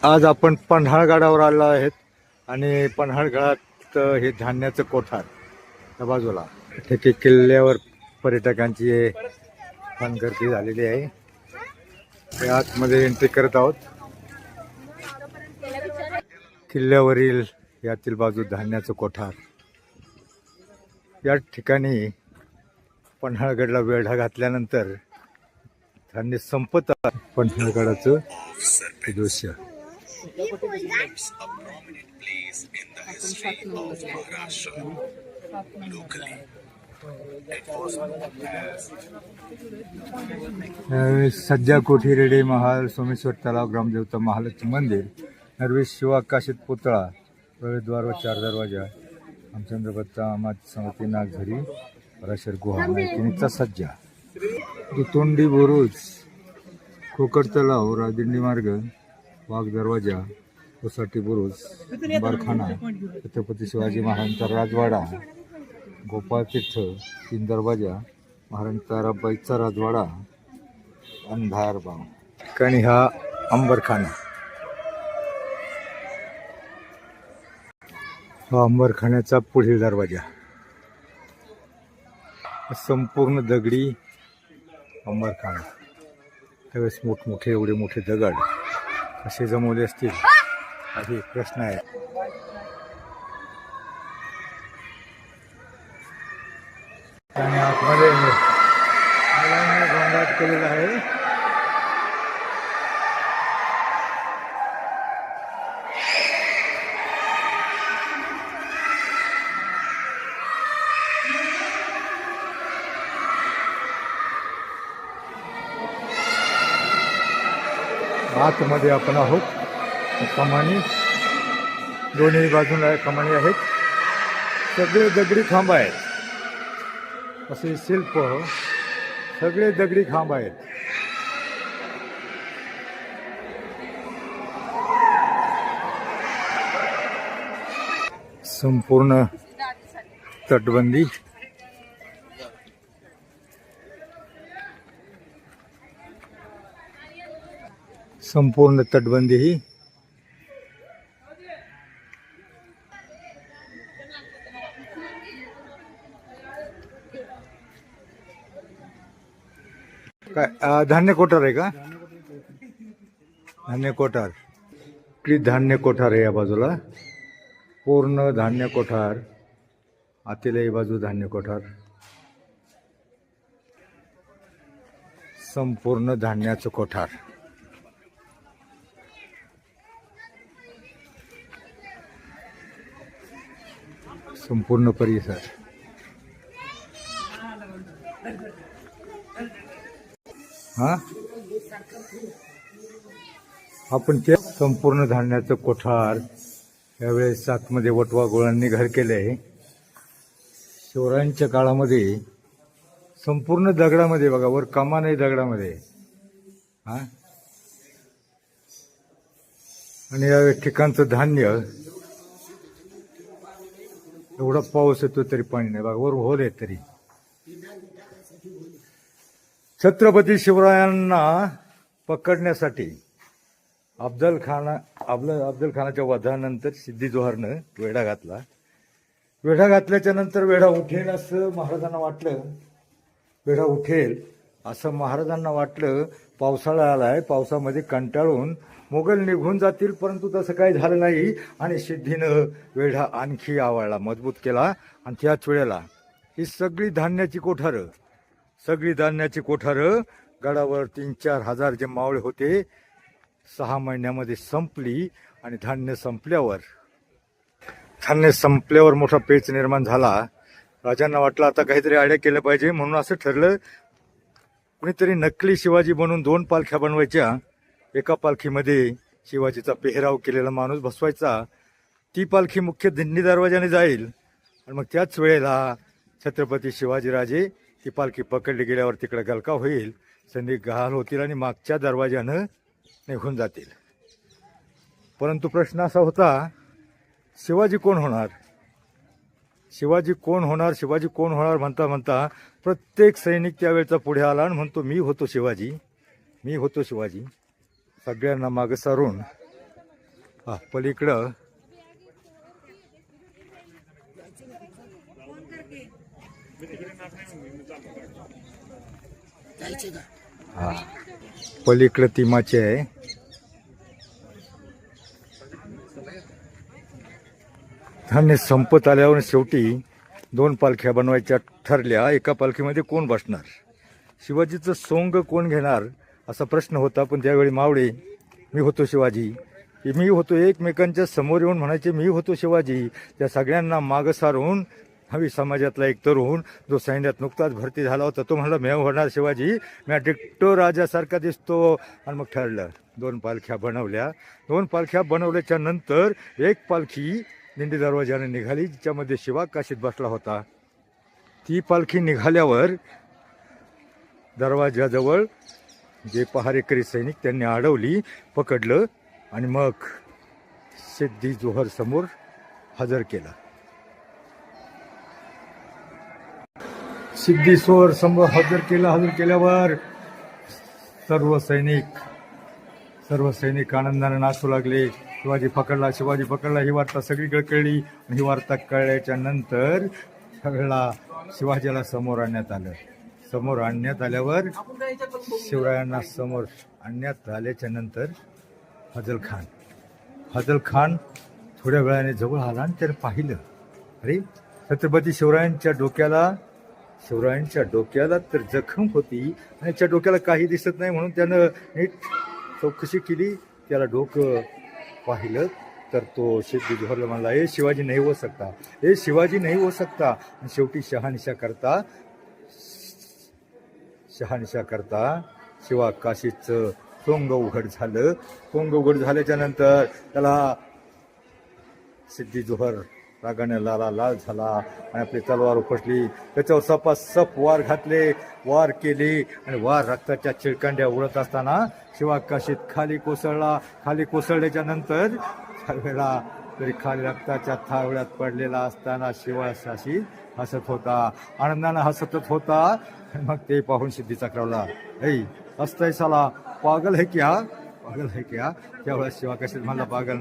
आज आपण पन्हाळगडावर आलो आहेत आणि पन्हाळगडात हे धान्याचं कोठार त्या बाजूला इथे किल्ल्यावर पर्यटकांची फार गर्दी झालेली आहे. ते आतमध्ये एंट्री करत आहोत. किल्ल्यावरील यातील बाजू धान्याचं कोठार. या ठिकाणी पन्हाळगडला वेढा घातल्यानंतर धान्य संपत पन्हाळगडाचं दृश्य. सज्जा कोठी, रेडे महाल, सोमेश्वर तलाव, ग्रामदेवता, महालक्ष्मी मंदिर, नरवी शिवाकाशित पुतळा, प्रवेशद्वार व 4 दरवाजा, रामचंद्र बत्ता, माती समिती, नागझरी, पराशर गुहा, माहितीचा सज्जा, दुतोंडी बुरुज, खोकड तलाव, राजदिंडी मार्ग, वाघ दरवाजा, कोसाठी बुरुज, अंबारखाना, छत्रपती शिवाजी महाराजांचा राजवाडा, गोपाळ तीर्थ, 3 दरवाजा, महाराज ताराबाईचा राजवाडा, अंधारबाग. ठिकाणी हा अंबरखाना. हा अंबरखान्याचा पुढील दरवाजा. संपूर्ण दगडी अंबरखाना. त्यावेळेस मोठमोठे एवढे मोठे दगड कसे जमवले असतील असे प्रश्न आहे. आणि आतमध्ये गोंगाट केलेला आहे. आतमध्ये आपण आहोत. कमानी दोन्ही बाजूला कमानी आहेत. सगळे दगडी खांब आहेत. असे शिल्प सगळे दगडी खांब आहेत. संपूर्ण तटबंदी. संपूर्ण तटबंदी ही काय धान्य कोठार आहे का? धान्य कोठार. धान्य कोठार आहे या बाजूला. पूर्ण धान्य कोठार. आतील बाजू धान्य कोठार. संपूर्ण धान्याचं कोठार. संपूर्ण परिसर. हा आपण ते संपूर्ण धान्याचं कोठार. यावेळेस आतमध्ये वटवा गोळांनी घर केलंय. शिवरायांच्या काळामध्ये संपूर्ण दगडामध्ये बघा, वर कमान आहे दगडामध्ये. हा आणि या ठिकाणचं धान्य एवढा पाऊस येतो तरी पाणी नाही बघा. वर होल आहे तरी. छत्रपती शिवरायांना पकडण्यासाठी अफजल खानाच्या वधानंतर सिद्दी जोहरनं वेढा घातला. वेढा घातल्याच्या नंतर वेढा उठेल असं महाराजांना वाटलं. वेढा उठेल असं महाराजांना वाटलं. पावसाळा आलाय. पावसामध्ये कंटाळून मोगल निघून जातील, परंतु तसं काही झालं नाही. आणि सिद्धीनं वेढा आणखी आवळला, मजबूत केला. आणि त्याच वेळेला ही सगळी धान्याची कोठारं गडावर 3-4 हजार जे मावळे होते 6 महिन्यामध्ये संपली. आणि धान्य संपल्यावर मोठा पेच निर्माण झाला. राजांना वाटलं आता काहीतरी आयडिया केलं पाहिजे. म्हणून असं ठरलं कुणीतरी नकली शिवाजी बनवून 2 पालख्या बनवायच्या. एका पालखीमध्ये शिवाजीचा पेहराव केलेला माणूस बसवायचा. ती पालखी मुख्य दिंडी दरवाजाने जाईल. आणि मग त्याच वेळेला छत्रपती शिवाजीराजे ती पालखी पकडली गेल्यावर तिकडे गलका होईल. संधी गहाल होतील आणि मागच्या दरवाजानं निघून जातील. परंतु प्रश्न असा होता, शिवाजी कोण होणार? शिवाजी कोण होणार म्हणता म्हणता प्रत्येक सैनिक त्यावेळेचा पुढे आला आणि म्हणतो मी होतो शिवाजी. सगळ्यांना मागे सारून हा पलीकडं हा पलीकडं तिमाचे आहे. धान्य संपत आल्यावर शेवटी 2 पालख्या बनवायच्या ठरल्या. एका पालखीमध्ये कोण बसणार, शिवाजीचं सोंग कोण घेणार असा प्रश्न होता. पण त्यावेळी मावळे मी होतो शिवाजी, मी होतो, एकमेकांच्या समोर येऊन म्हणायचे मी होतो शिवाजी. त्या सगळ्यांना मागं सारून हवी समाजातला एक तरुण जो सैन्यात नुकताच भरती झाला होता तो म्हणला मी होणार शिवाजी, मी डिक्टो राजासारखा दिसतो. आणि मग ठरलं 2 पालख्या बनवल्या. 2 पालख्या बनवल्याच्या नंतर एक पालखी दिंडी दरवाजाने निघाली जिच्यामध्ये शिवा काशीत बसला होता. ती पालखी निघाल्यावर दरवाजाजवळ जे पहारेकरी सैनिक त्यांनी अडवली, पकडलं आणि मग सिद्धी जोहर समोर हजर केला. सिद्धी जोहर समोर हजर केल्यावर सर्व सैनिक आनंदाने नाचू लागले. शिवाजी पकडला ही वार्ता सगळीकडे कळली. आणि ही वार्ता कळल्याच्या नंतर सगळ्याला शिवाजीला समोर आणण्यात आलं. समोर आणण्यात आल्यावर शिवरायांना समोर आणण्यात आल्याच्या नंतर हजल खान थोड्या वेळाने जवळ आला आणि त्याने पाहिलं, अरे छत्रपती शिवरायांच्या डोक्याला तर जखम होती आणि त्याच्या डोक्याला काही दिसत नाही. म्हणून त्यानं नीट चौकशी केली, त्याला डोकं पाहिलं तर तो सिद्धी जोहरला म्हणला हे शिवाजी नाही हो सकता. आणि शेवटी शहानिशा करता शिवा काशीचं सोंग उघड झालं. सोंग उघड झाल्याच्या नंतर त्याला सिद्धी जोहर रागाने लाल झाला आणि आपली तलवार उपसली. त्याच्यावर सपासप वार केले आणि रक्ताच्या चिळकांड्या उडत असताना शिवा काशीत खाली कोसळल्याच्या नंतर त्यावेळेला तरी खाली रक्ताच्या थावळ्यात पडलेला असताना शिवा काशी हसत होता, आनंदानं हसतच होता. मग ते पाहून सिद्धी चक्रावला, ऐ हसताय साला, पागल है क्या. त्यावेळेस शिवा काशीत म्हणला पागल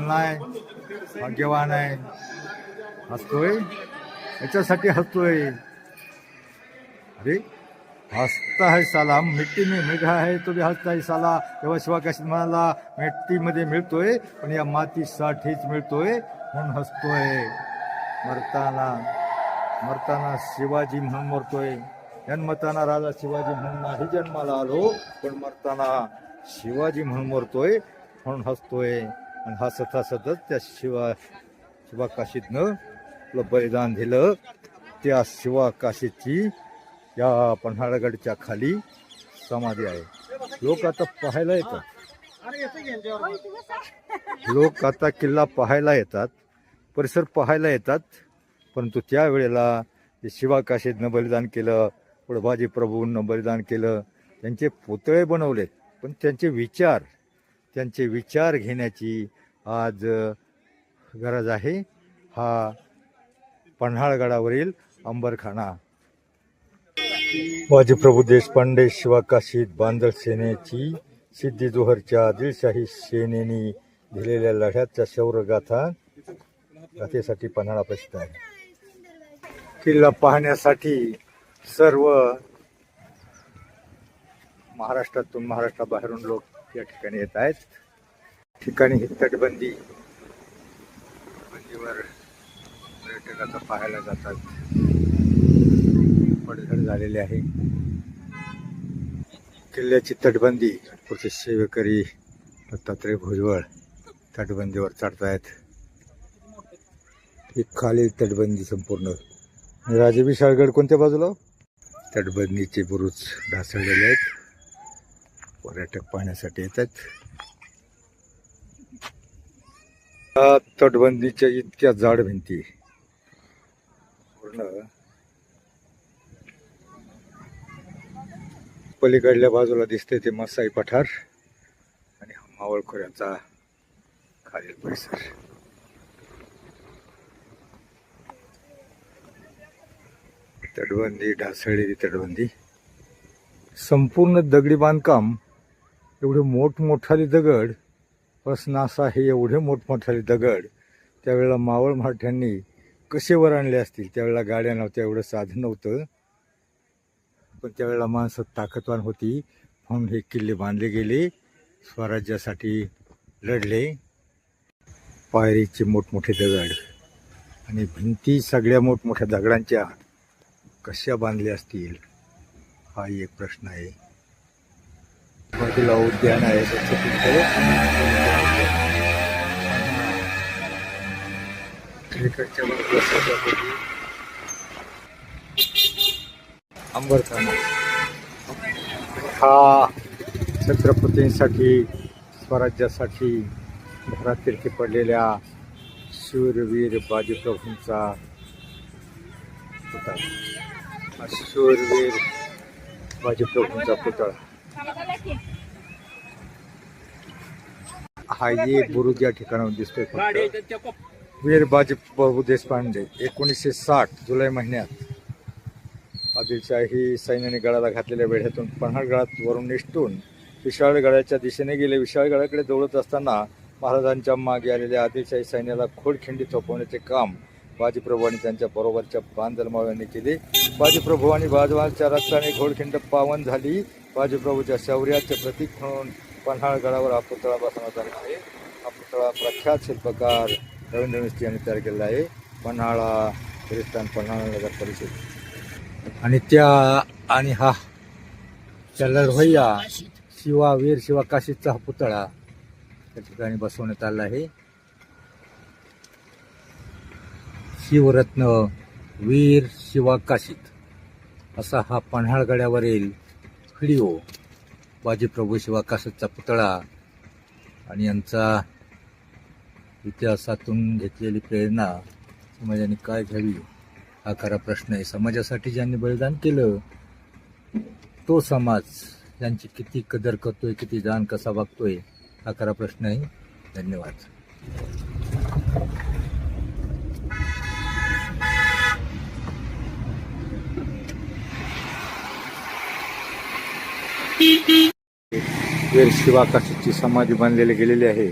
नाही, भाग्यवान आहे, हसतोय याच्यासाठी हसतोय. अरे हसता है साला, मिट्टी में मिल रहा है तो भी हसता है साला. तेव्हा शिवा काशीत म्हणाला मिट्टीमध्ये मिळतोय पण या मातीसाठीच मिळतोय म्हणून हसतोय. मरताना शिवाजी म्हणून मरतोय. जन्मताना राजा शिवाजी म्हणून नाही जन्माला आलो, पण मरताना शिवाजी म्हणून मरतोय म्हणून हसतोय. आणि हसतच त्या शिवा काशीतनं आपलं बलिदान दिलं. त्या शिवा काशीची या पन्हाळगडच्या खाली समाधी आहे. लोक आता किल्ला पाहायला येतात, परिसर पाहायला येतात. परंतु त्यावेळेला ते शिवा काशीतनं बलिदान केलं, पुढे बाजी प्रभूंनं बलिदान केलं, त्यांचे पुतळे बनवलेत. पण त्यांचे विचार घेण्याची आज गरज आहे. हा पन्हाळगडावरील अंबरखाना. बाजीप्रभू देशपांडे शिवा काशीत बांदल सेनेची सिद्धी जोहरच्या दिलशाही सेनेनी दिलेल्या लढ्याच्या गाथेसाठी पन्हाळा प्रसिद्ध आहे. किल्ला पाहण्यासाठी सर्व महाराष्ट्राबाहेरून लोक या ठिकाणी येत आहेत. ठिकाणी ही तटबंदीवर पर्यटक आता पाहायला जातात. पडझड झालेली आहे. किल्ल्याची तटबंदी पुढचे सेवेकरी दत्तात्रय भुजबळ तटबंदीवर चढतायत. ही खाली तटबंदी संपूर्ण. राजे विशाळगड कोणत्या बाजूला? तटबंदीचे बुरुज ढासळलेले आहेत. पर्यटक पाहण्यासाठी येतात. तटबंदीच्या इतक्या जाड भिंती पूर्ण. पलीकडल्या बाजूला दिसते ते मसाई पठार आणि मावळखोऱ्याचा खालील परिसर. तटबंदी, ढासळलेली तटबंदी, संपूर्ण दगडी बांधकाम. एवढे मोठमोठाले दगड प्रश्न असा, हे एवढे मोठमोठाले दगड त्यावेळेला मावळ मराठ्यांनी कसे वर आणले असतील? त्यावेळेला गाड्या नव्हत्या, एवढं साधन नव्हतं, पण त्यावेळेला माणसं ताकदवान होती म्हणून हे किल्ले बांधले गेले, स्वराज्यासाठी लढले. पायरीचे मोठमोठे दगड आणि भिंती सगळ्या मोठमोठ्या दगडांच्या कशा बांधल्या असतील, हा एक प्रश्न आहे. बाजूला उद्यान आहे, इकडच्या बाजूला अंबरखाना. हा छत्रपतींसाठी, स्वराज्यासाठी घरातील पडलेल्या शूरवीर बाजीप्रभूंचा पुतळा. हा शूरवीर बाजीप्रभूंचा पुतळा. हा एक बुरुज या ठिकाणावर दिसतोय. वीर बाजीप्रभू देशपांडे 1960 जुलै महिन्यात आदिलशाही सैन्याने गडाला घातलेल्या वेढ्यातून पन्हाळगडात वरून निष्ठून विशाळगडाच्या दिशेने गेले. विशाळगडाकडे दौडत असताना महाराजांच्या मागे आलेल्या आदिलशाही सैन्याला खोडखिंडी थोपवण्याचे काम बाजीप्रभू आणि त्यांच्या बरोबरच्या बांधलमाव्यांनी केले. बाजीप्रभू आणि बाजवांच्या रक्ताने घोडखिंड पावन झाली. बाजीप्रभूच्या शौर्याचे प्रतीक म्हणून पन्हाळगडावर हा पुतळा बसवण्यात आला आहे. हा पुतळा प्रख्यात शिल्पकार रवींद्र मिस्त्री यांनी तयार केलेला आहे. पन्हाळा गिरीस्थान, पन्हाळा नगर परिषद. आणि हा लढवय्या वीर शिवा काशीदचा हा पुतळा त्या ठिकाणी बसवण्यात आला आहे. शिवरत्न वीर शिवा काशीद असा हा पन्हाळगडावरील व्हिडिओ. बाजीप्रभू शिवा काशीदचा पुतळा आणि यांचा इतिहासातून घेतलेली प्रेरणा समाजाने काय घ्यावी हा खरा प्रश्न आहे. समाजासाठी ज्यांनी बलिदान केलं तो समाज यांची किती कदर करतोय, किती जाण कसा वागतोय हा खरा प्रश्न आहे. धन्यवाद. वीर शिवा काशीदची समाधी बांधलेली गेलेली आहे.